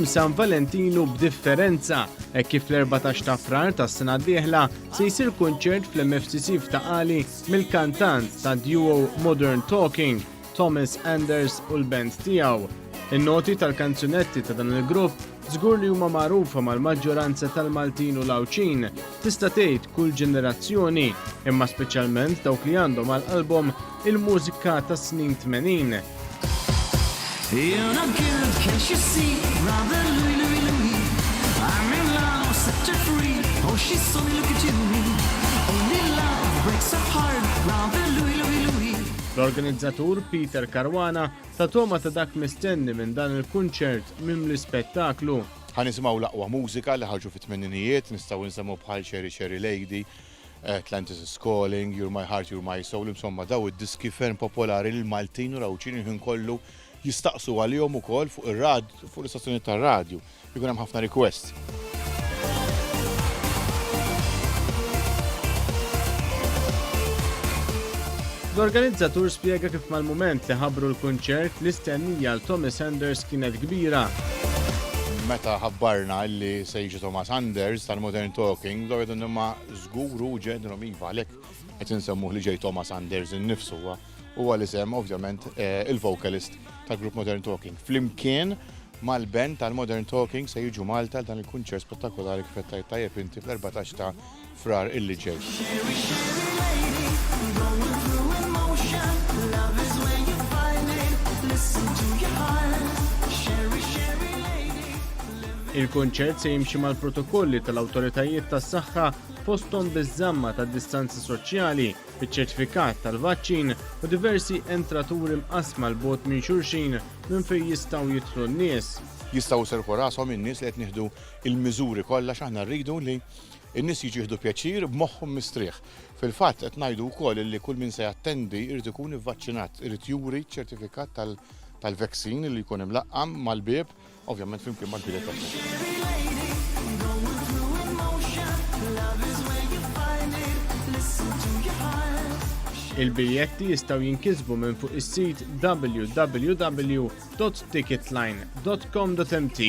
Jum San Valentinu b'differenza, hekk kif fl-14 ta' Frar tas-sena d-dieħla se jsir kunċert fl-MFCC f'Qali mill-kantant ta' duo Modern Talkin, Thomas Anders u l-band tiegħu. In-noti tal-kanzunetti ta' dan il-grupp żgur li huma magħrufa mal-maġġoranza tal-Maltin u l-Għawdxin, tista' tgħid kull ġenerazzjoni, imma speċjalment dawk li għandhom għall-qalbhom il-mużika tas-snin 80. You're not good, can't you see? Rather Louis, Louis, Louis. I'm in love, set her free. Oh, she's so look at you. Only love breaks her heart. Rather Louis, Louis, Louis. L-organizzatur Peter Karwana ta' toma ta' dak mistenni minn dan il-kunċert minn l-ispettaklu. Ħanisimgħu l-aqwa mużika li ħarġu fit-tmeninijiet, nistgħu nsemmu bħal Cherry Cherry Lady, Atlantis is Calling, You're My Heart, You're My Soul, insomma daw id-diski ferm popolari l-Maltin u l-Għawdxin il-ħin kollu jistaqsu għalihom ukoll fuq ir-radju, fuq l-istazzjoni tar-radju. Jkun hemm ħafna requests. L-organizzatur spjega kif mal-mument li ħabbru l-kunċert l-istennija l Thomas Anders kienet kbira. Meta ħabbarna li se jiġi Thomas Anders tal-Modern Talkin, dawed imma żgur u ġedhom iva għalhekk qed insemmuh li ġej Thomas Anders innifsu huwa l-isem ovvjament il-vocalist tal-grupp Modern Talkin. Flimkien mal-band tal-Modern Talkin se jiġu Malta dan il-kunċert spettakolari kif qed tajjeb inti fl-14 ta' Frar illi ġej. Il-kunċert se jimxi mal-protokolli tal-Awtoritajiet tas-Saħħa fosthom biż-żamma tad-distanzi soċjali, iċ-ċertifikat tal-vaċċin u diversi entraturi mqassma l-bogħod minn xulxin minn fejn jistgħu jidħlu n-nies. Jistgħu serħu rashom in-nies li qed nieħdu l-miżuri kollha x'aħna rridu li n-nies jiġu jieħdu pjaċir b'moħħhom mistrieħ. Fil-fatt qed ngħidu wkoll li kull min se jattendi jrid ikun ivvaċċinat, irid juri ċ-ċertifikat tal-vaccine li jkun imlaqqam mal-bieb, ovvjament flimkien mal-bilet tal-vaċċin. Il-biljetti jistgħu jinkisbu minn fuq is-sit www.ticketline.com.mt.